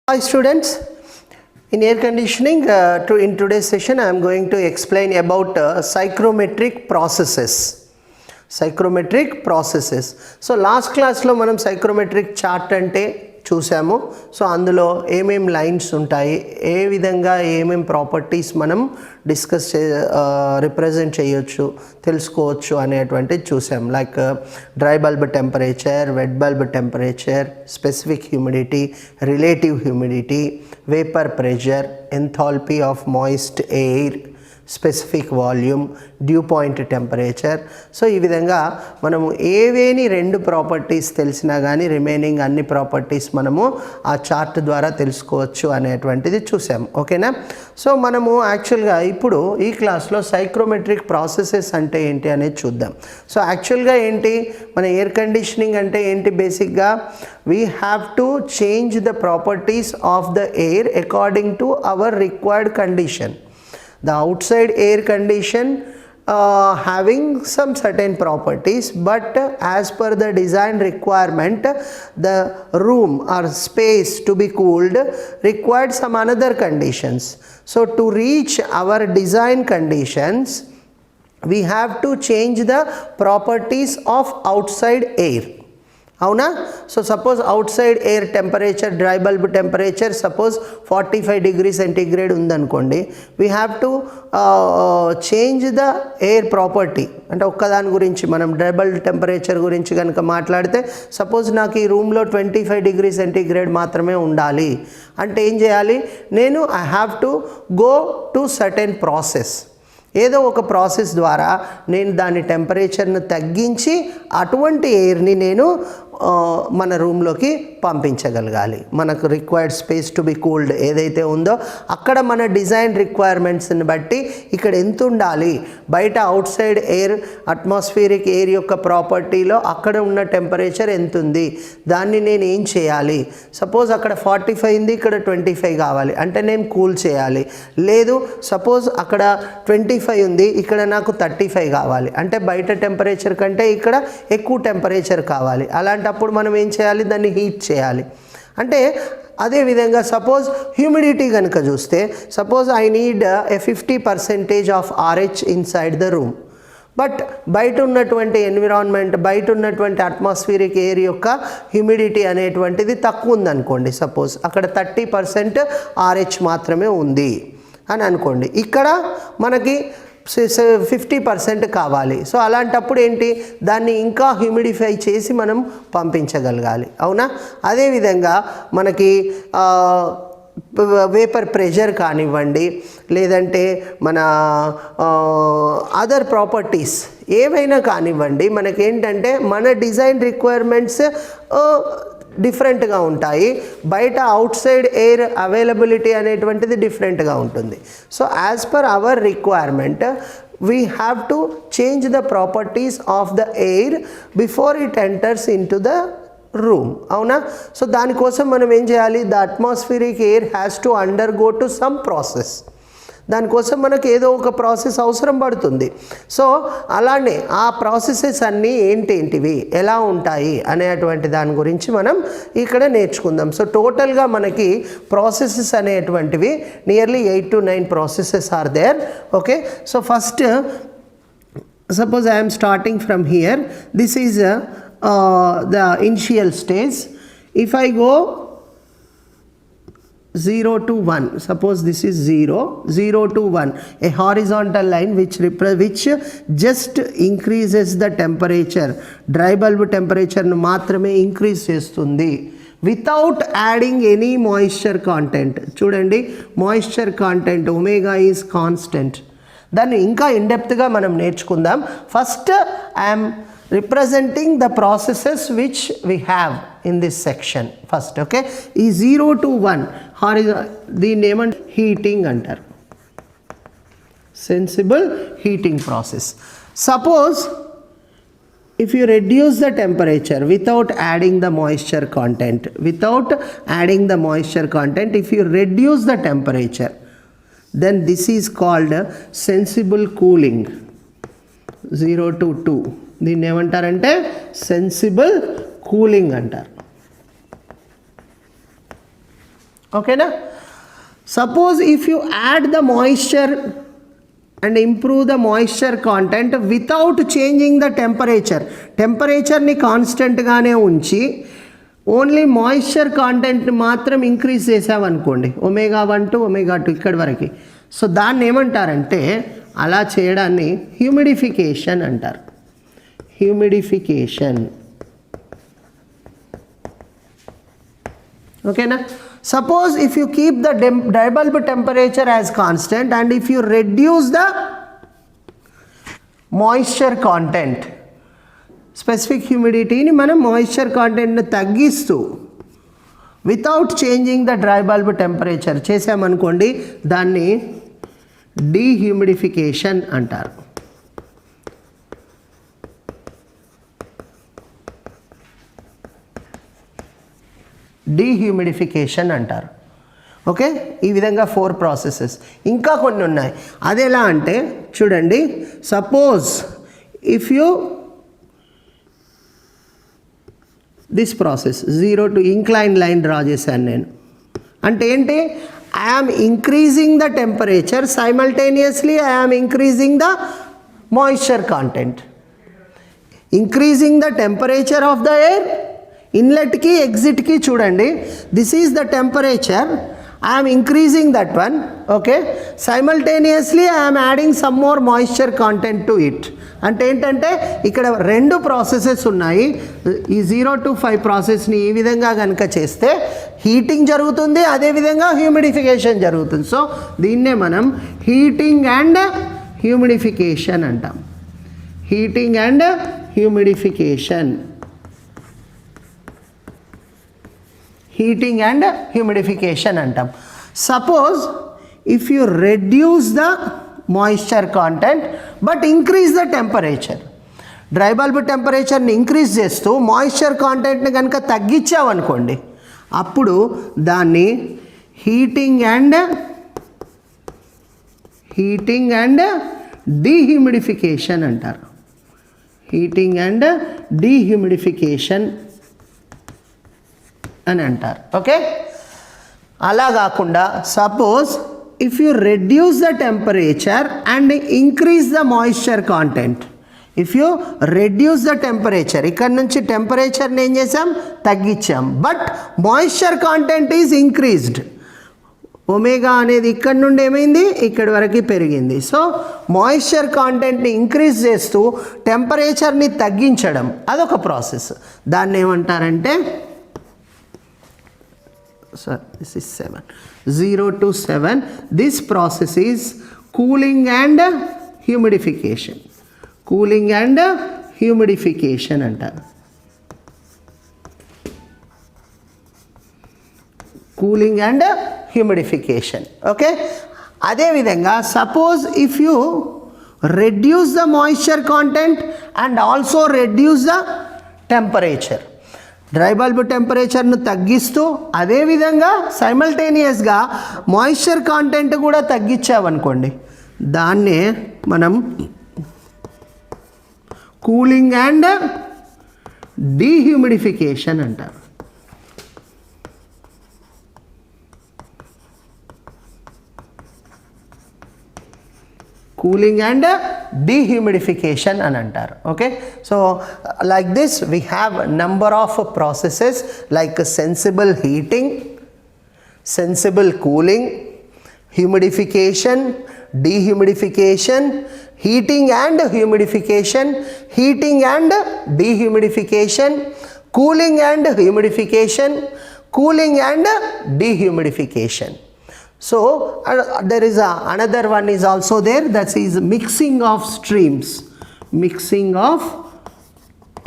Hi students, in air conditioning in today's session I am going to explain about psychrometric processes. So last class lo manam psychrometric chart ante చూసాము. So అందులో ఏమేం lines ఉంటాయి, ఏ విధంగా ఏమేం properties మనం discuss represent చేయొచ్చు, తెలుసుకోవచ్చు అనేటువంటిది చూసాం. Like dry bulb temperature, wet bulb temperature, specific humidity, relative humidity, vapour pressure, enthalpy of moist air, specific volume, dew point temperature. So ఈ విధంగా మనము ఏవేని రెండు ప్రాపర్టీస్ తెలిసినా కానీ రిమైనింగ్ అన్ని ప్రాపర్టీస్ మనము ఆ చార్ట్ ద్వారా తెలుసుకోవచ్చు అనేటువంటిది చూసాము. ఓకేనా? సో మనము యాక్చువల్గా ఇప్పుడు ఈ క్లాస్లో సైక్రోమెట్రిక్ ప్రాసెసెస్ అంటే ఏంటి అనేది చూద్దాం. సో యాక్చువల్గా ఏంటి, మన ఎయిర్ కండిషనింగ్ అంటే ఏంటి, బేసిక్గా we have to change the properties of the air according to our required condition. The outside air condition having some certain properties, but as per the design requirement, the room or space to be cooled required some another conditions. So to reach our design conditions, we have to change the properties of outside air. అవునా? So suppose outside air temperature, dry bulb temperature suppose 45 degree centigrade ఉందనుకోండి, we have to change the air property. అంటే ఒక్కదాని గురించి మనం dry bulb temperature గురించి కనుక మాట్లాడితే, suppose నాకు ఈ రూమ్లో 25 డిగ్రీ సెంటీగ్రేడ్ మాత్రమే ఉండాలి అంటే ఏం చేయాలి, నేను I have to go to certain process. ఏదో ఒక ప్రాసెస్ ద్వారా నేను దాని టెంపరేచర్ను తగ్గించి అటువంటి ఎయిర్ని నేను మన రూమ్లోకి పంపించగలగాలి. మనకు required space to be cooled ఏదైతే ఉందో అక్కడ మన డిజైన్ రిక్వైర్మెంట్స్ని బట్టి ఇక్కడ ఎంత ఉండాలి, బయట out side air atmospheric air యొక్క ప్రాపర్టీలో అక్కడ ఉన్న టెంపరేచర్ ఎంత ఉంది, దాన్ని నేను ఏం చేయాలి. సపోజ్ అక్కడ 45 ఉంది, ఇక్కడ 25 కావాలి అంటే నేను కూల్ చేయాలి. లేదు, సపోజ్ అక్కడ 25 ఉంది, ఇక్కడ నాకు 35 కావాలి అంటే బయట టెంపరేచర్ కంటే ఇక్కడ ఎక్కువ టెంపరేచర్ కావాలి. అలాంటప్పుడు మనం ఏం చేయాలి, దాన్ని హీట్ చేయాలి. అంటే అదేవిధంగా సపోజ్ హ్యూమిడిటీ కనుక చూస్తే, suppose I need a 50% of RH inside the room, but బయట ఉన్నటువంటి ఎన్విరాన్మెంట్, బయట ఉన్నటువంటి అట్మాస్ఫియరిక్ ఎయిర్ యొక్క హ్యూమిడిటీ అనేటువంటిది తక్కువ ఉందనుకోండి, సపోజ్ అక్కడ 30% RH మాత్రమే ఉంది అని అనుకోండి, ఇక్కడ మనకి 50% కావాలి. సో అలాంటప్పుడు ఏంటి, దాన్ని ఇంకా హ్యూమిడిఫై చేసి మనం పంపించగలగాలి. అవునా? అదేవిధంగా మనకి వేపర్ ప్రెషర్ కానివ్వండి, లేదంటే మన అదర్ ప్రాపర్టీస్ ఏవైనా కానివ్వండి, మనకేంటంటే మన డిజైన్ రిక్వైర్మెంట్స్ డిఫరెంట్గా ఉంటాయి. బయట అవుట్ సైడ్ ఎయిర్ అవైలబిలిటీ అనేటువంటిది డిఫరెంట్గా ఉంటుంది. So as per hour requirement we have to change the properties of the air before it enters in to the room. అవునా? సో దానికోసం మనం ఏం చేయాలి, the atmospheric air has to undergo to some process. దానికోసం మనకు ఏదో ఒక process అవసరం పడుతుంది. సో అలానే ఆ ప్రాసెసెస్ అన్నీ ఏంటేంటివి, ఎలా ఉంటాయి అనేటువంటి దాని గురించి మనం ఇక్కడ నేర్చుకుందాం. సో టోటల్గా మనకి ప్రాసెసెస్ అనేటువంటివి nearly 8 to 9 processes are there. Okay, so first suppose I am starting from here, this is the initial stage. If I go 0 to 1, suppose this is 0 to 1, a horizontal line which just increases the temperature, dry bulb temperature nu maatrame increase chestundi without adding any moisture content. చూడండి, moisture content omega is constant. దాన్ని ఇంకా in డెప్త్గా మనం నేర్చుకుందాం. First I'm representing the processes which we have in this section first. Okay, ఈ 0 to 1 దీన్ని ఏమంటారు, heating అంటారు, sensible heating process. Suppose if you reduce the temperature without adding the moisture content, if you reduce the temperature, then this is called sensible cooling. 0 to 2 దీన్ని ఏమంటారంటే sensible cooling అంటారు. ఓకేనా. Suppose if you add the moisture and improve the moisture content without changing the టెంపరేచర్ని కాన్స్టెంట్గానే ఉంచి only moisture కాంటెంట్ని మాత్రం increase చేసామనుకోండి, omega 1 to omega 2 ఇక్కడి వరకు. సో దాన్ని ఏమంటారంటే, అలా చేయడాన్ని హ్యూమిడిఫికేషన్ అంటారు. హ్యూమిడిఫికేషన్. ఓకేనా. Suppose if you keep the dry bulb temperature as constant and if you reduce the moisture content, specific హ్యూమిడిటీని మనం మాయిశ్చర్ కాంటెంట్ని తగ్గిస్తూ without changing the dry bulb temperature చేసామనుకోండి, దాన్ని డీహ్యూమిడిఫికేషన్ అంటారు. డీహ్యూమిడిఫికేషన్ అంటారు. ఓకే. ఈ విధంగా 4 ప్రాసెసెస్. ఇంకా కొన్ని ఉన్నాయి. అది ఎలా అంటే చూడండి, suppose if you this process 0 to incline line draw చేశాను నేను. అంటే ఏంటి, I am increasing the temperature, simultaneously I am increasing the moisture content. Increasing the temperature of the air, ఇన్లెట్కి ఎగ్జిట్కి చూడండి, this is the temperature, I am increasing that one. Okay. Simultaneously I am adding some more moisture content to it. అంటే ఏంటంటే ఇక్కడ 2 processes ఉన్నాయి. ఈ 0 to 5 ప్రాసెస్ని ఈ విధంగా కనుక చేస్తే హీటింగ్ జరుగుతుంది, అదేవిధంగా హ్యూమిడిఫికేషన్ జరుగుతుంది. సో దీన్నే మనం హీటింగ్ అండ్ హ్యూమిడిఫికేషన్ అంటాం. Heating and humidification. Heating and humidification అంటాం. Suppose if you reduce the moisture content but increase the temperature, dry bulb టెంపరేచర్ని ఇంక్రీజ్ చేస్తూ మాయిశ్చర్ కాంటెంట్ని కనుక తగ్గించామనుకోండి, అప్పుడు దాన్ని హీటింగ్ అండ్ డీహ్యూమిడిఫికేషన్ అంటారు. హీటింగ్ అండ్ డీహ్యూమిడిఫికేషన్ అని అంటారు. ఓకే. అలా కాకుండా suppose if you reduce the temperature and increase the moisture content, if you reduce the temperature, ఇక్కడ నుంచి టెంపరేచర్ని ఏం చేసాం, తగ్గించాం, but moisture content is increased. Omega అనేది ఇక్కడ నుండి ఏమైంది, ఇక్కడి వరకు పెరిగింది. సో మాయిశ్చర్ కాంటెంట్ని ఇంక్రీజ్ చేస్తూ టెంపరేచర్ని తగ్గించడం, అదొక ప్రాసెస్. దాన్ని ఏమంటారంటే, this is 7, 0 to 7. This process is cooling and humidification. Cooling and humidification అంటారు. Cooling and humidification. ఓకే. అదేవిధంగా suppose if you reduce the moisture content and also reduce the temperature, dry bulb టెంపరేచర్ను తగ్గిస్తూ అదేవిధంగా సైమల్టేనియస్గా moisture content కూడా తగ్గించామనుకోండి, దాన్నే మనం కూలింగ్ అండ్ డీహ్యూమిడిఫికేషన్ అంటారు. కూలింగ్ అండ్ dehumidification అని అంటారు. ఓకే. So like this we have number of processes like sensible heating, sensible cooling, humidification, dehumidification, heating and humidification, heating and dehumidification, cooling and humidification, cooling and dehumidification. So there is another one is also there, that is mixing of streams, mixing of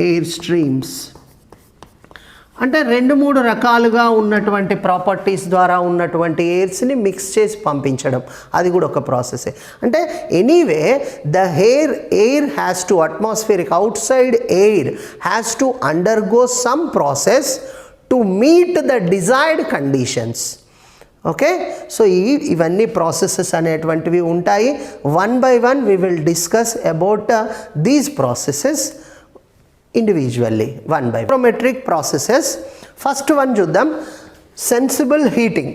air streams. అంటే 2-3 రకాలుగా ఉన్నటువంటి properties ద్వారా ఉన్నటువంటి ఎయిర్స్ని mix చేసి పంపించడం, అది కూడా ఒక ప్రాసెసే. అంటే anyway the air has to atmospheric outside air has to undergo some process to meet the desired conditions. Okay. So ఇవన్నీ ప్రాసెసెస్ అనేటువంటివి ఉంటాయి. One by one we will discuss about these processes individually one by. Psychrometric processes. First one చూద్దాం, sensible heating.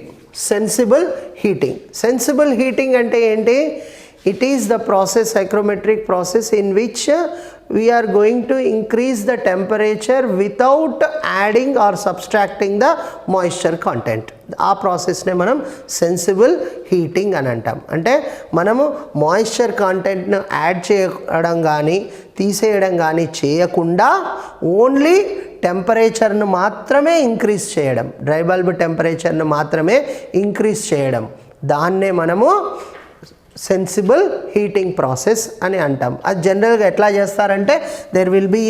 Sensible heating. Sensible heating అంటే ఏంటి? It is the process, psychrometric process, in which we are going to increase the temperature without adding or subtracting the moisture content. ఆ ప్రాసెస్నే మనం sensible heating అని అంటాం. అంటే మనము moisture కాంటెంట్ను add చేయడం కానీ తీసేయడం కానీ చేయకుండా ఓన్లీ టెంపరేచర్ను మాత్రమే ఇంక్రీజ్ చేయడం, డ్రై బల్బ్ టెంపరేచర్ను మాత్రమే ఇంక్రీజ్ చేయడం, దాన్నే మనము సెన్సిబుల్ హీటింగ్ ప్రాసెస్ అని అంటాం. అది జనరల్గా ఎట్లా చేస్తారంటే there will be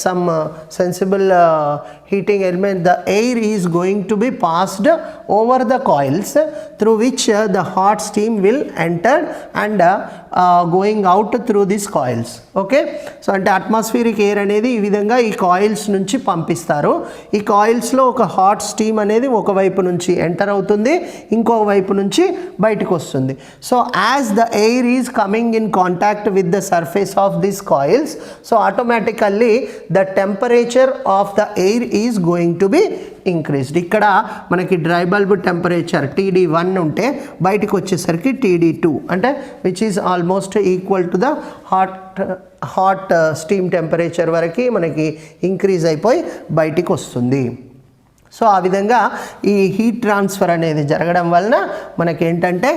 some sensible heating element. The air is going to be passed over the coils through which the hot steam will enter and going out through these coils. Okay, so అంటే atmospheric air అనేది ఈ విధంగా ఈ coils నుంచి పంపిస్తారు. ఈ కాయిల్స్లో ఒక hot steam అనేది ఒకవైపు నుంచి ఎంటర్ అవుతుంది, ఇంకో వైపు నుంచి బయటకు వస్తుంది. So as the air is coming in contact with the surface of these coils, so automatically the temperature of the air is going to be increased. ఇక్కడ మనకి డ్రై బల్బ్ టెంపరేచర్ TD1 ఉంటే బయటకు వచ్చేసరికి TD2 అంటే which is almost equal to the hot steam temperature వరకు మనకి increase అయిపోయి బయటికి వస్తుంది. సో ఆ విధంగా ఈ హీట్ ట్రాన్స్ఫర్ అనేది జరగడం వలన మనకి ఏంటంటే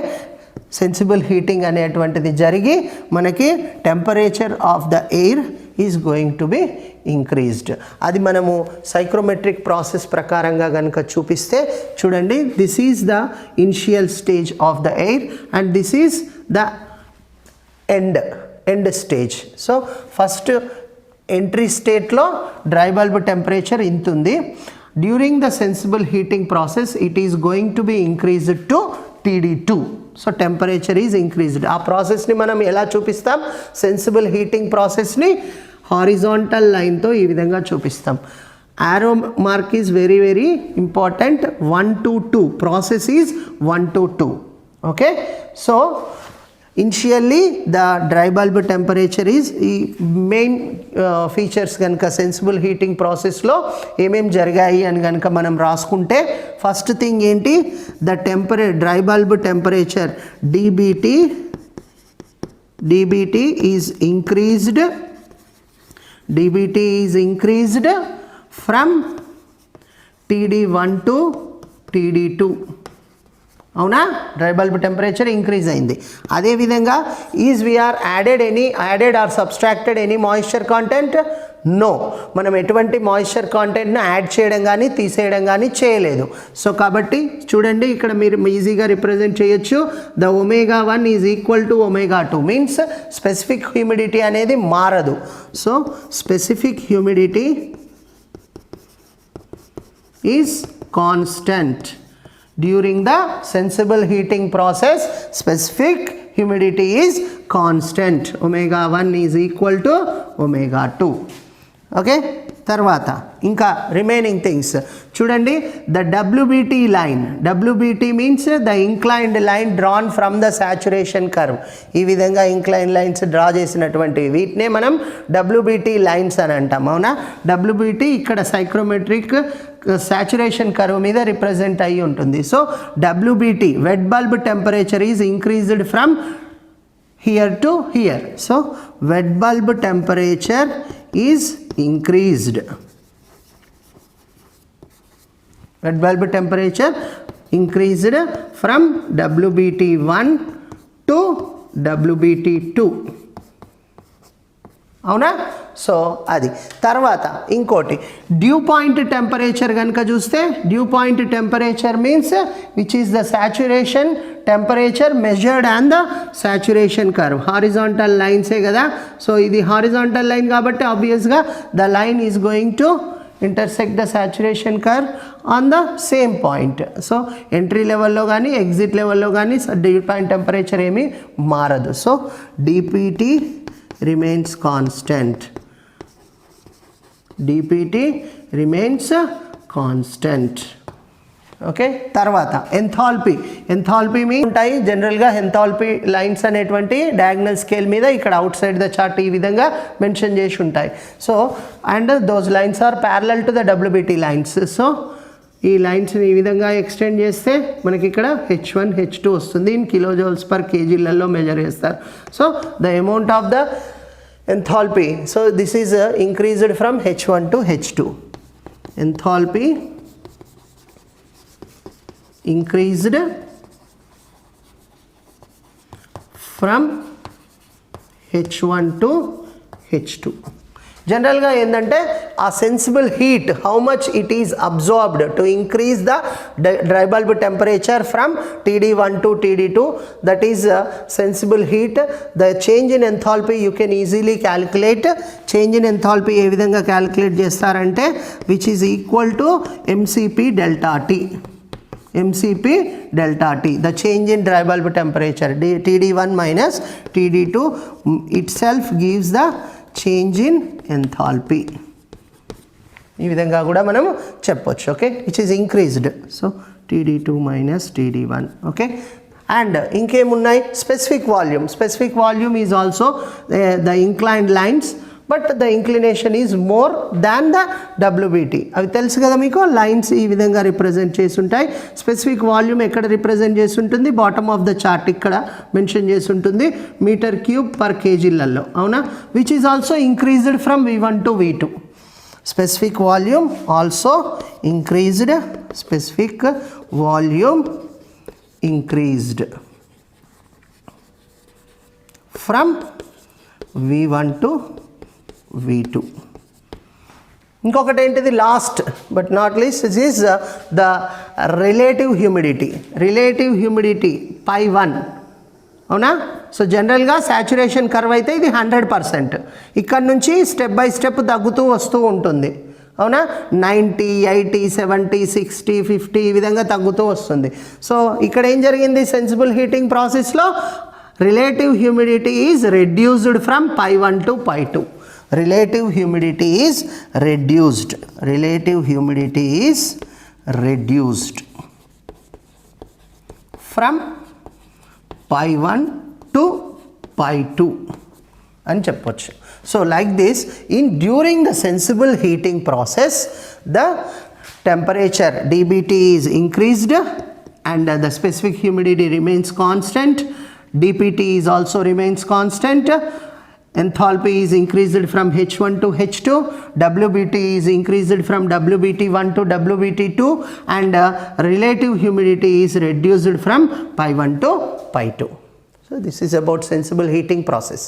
సెన్సిబుల్ హీటింగ్ అనేటువంటిది జరిగి మనకి temperature of the air is going to be increased. అది మనము సైక్రోమెట్రిక్ ప్రాసెస్ ప్రకారంగా కనుక చూపిస్తే చూడండి, this is the initial stage of the air and this is the end stage. So first entry స్టేట్లో డ్రై బల్బ్ టెంపరేచర్ ఇంత ఉంది. During the sensible heating process it is going to be increased to TD2. So temperature is increased. ఆ ప్రాసెస్ని మనం ఎలా చూపిస్తాం? Sensible heating ప్రాసెస్ని horizontal లైన్తో ఈ విధంగా చూపిస్తాం. Arrow mark is very very important. 1 to 2 process is 1 to 2. Okay, so initially the dry bulb temperature is ఈ మెయిన్ ఫీచర్స్ కనుక సెన్సిబుల్ హీటింగ్ ప్రాసెస్లో ఏమేమి జరిగాయి అని కనుక మనం రాసుకుంటే ఫస్ట్ థింగ్ ఏంటి? The dry bulb temperature DBT is increased from TD1 to TD2. అవునా? డ్రై బల్బ్ టెంపరేచర్ ఇంక్రీజ్ అయింది. అదేవిధంగా is we are added or subtracted any moisture content? No, మనం ఎటువంటి మాయిశ్చర్ కాంటెంట్ను యాడ్ చేయడం కానీ తీసేయడం కానీ చేయలేదు. సో కాబట్టి చూడండి, ఇక్కడ మీరు ఈజీగా రిప్రజెంట్ చేయొచ్చు. The ω1 is equal to ω2 means specific humidity అనేది మారదు. So specific humidity is constant. During the sensible heating process, specific humidity is constant. ω1 is equal to ω2. Okay, తర్వాత ఇంకా రిమైనింగ్ థింగ్స్ చూడండి. The WBT means the inclined line drawn from the saturation curve. ఈ విధంగా incline lines draw చేసినటువంటివి వీటినే మనం WBT lines అని అంటాం. అవునా? WBT ఇక్కడ సైక్రోమెట్రిక్ సాచురేషన్ కర్వ్ మీద రిప్రజెంట్ అయ్యి ఉంటుంది. So WBT wet bulb temperature is increased from here to here. So wet bulb temperature is increased. Wet bulb temperature increased from WBT1 to WBT2. అవునా? So అది తర్వాత ఇంకోటి due point temperature కనుక చూస్తే dew point temperature means which is the saturation temperature measured and the saturation curve. Horizontal లైన్సే కదా. సో ఇది హారిజాంటల్ లైన్ కాబట్టి ఆబ్వియస్గా the line is going to intersect the saturation curve on the same point. So entry లెవెల్లో కానీ exit లెవెల్లో కానీ డ్యూ పాయింట్ టెంపరేచర్ ఏమీ మారదు. So DPT remains constant. DPT remains constant. Okay, తర్వాత ఎంథాల్పీ ఉంటాయి. జనరల్గా ఎంథాల్పీ లైన్స్ అనేటువంటి డయాగ్నల్ స్కేల్ మీద ఇక్కడ అవుట్ సైడ్ ద చార్ట్ ఈ విధంగా మెన్షన్ చేసి ఉంటాయి. So and those lines are parallel to the WBT lines. So ఈ లైన్స్ని ఈ విధంగా ఎక్స్టెండ్ చేస్తే మనకి ఇక్కడ H1 H2 వస్తుంది ఇన్ కిలోజౌల్స్ పర్ కేజీలలో మెజర్ చేస్తారు. So the amount of the enthalpy, so this is increased from H1 to H2. Enthalpy increased from H1 to H2. జనరల్గా ఏంటంటే ఆ sensible heat how much it is absorbed to increase the dry bulb temperature from TD1 to TD2, that is sensible heat. The change in enthalpy you can easily calculate. Change in enthalpy ఏ విధంగా calculate చేస్తారంటే which is equal to MCP delta T. MCP delta T, the change in dry bulb temperature, TD1 minus TD2 itself gives the change in enthalpy. ఈ విధంగా కూడా మనం చెప్పొచ్చు. Okay, which is increased. So TD2 minus TD1. Okay, and ఇంకేమున్నాయి? Specific volume. Specific volume is also the inclined lines, but the inclination is more than the WBT. అవి తెలుసు కదా మీకు, లైన్స్ ఈ విధంగా రిప్రజెంట్ చేసి ఉంటాయి. స్పెసిఫిక్ వాల్యూమ్ ఎక్కడ రిప్రజెంట్ చేసి ఉంటుంది? బాటమ్ ఆఫ్ ద చార్ట్ ఇక్కడ మెన్షన్ చేసి ఉంటుంది, మీటర్ క్యూబ్ పర్ కేజీలలో, అవునా? Which is also increased from V1 to V2. Specific volume also increased. Specific volume increased from V1 to V2. ఇంకొకటి ఏంటిది? Last but not least is the relative humidity. Relative humidity π1, అవునా? So జనరల్గా saturation curve అయితే ఇది 100%. ఇక్కడ నుంచి step by step తగ్గుతూ వస్తూ ఉంటుంది, అవునా? 90, 80, 70, 60, 50 ఈ విధంగా తగ్గుతూ వస్తుంది. సో ఇక్కడ ఏం జరిగింది? సెన్సిబుల్ హీటింగ్ ప్రాసెస్లో relative humidity is reduced from π1 to π2. Relative humidity is reduced. Relative humidity is reduced from π1 to π2 అని చెప్పొచ్చు. So like this, during the sensible heating process, the temperature dBT is increased and the specific humidity remains constant. dPT is also remains constant. Enthalpy is increased from H1 to H2. WBT is increased from WBT1 to WBT2, and relative humidity is reduced from π1 to π2. So this is about sensible heating process.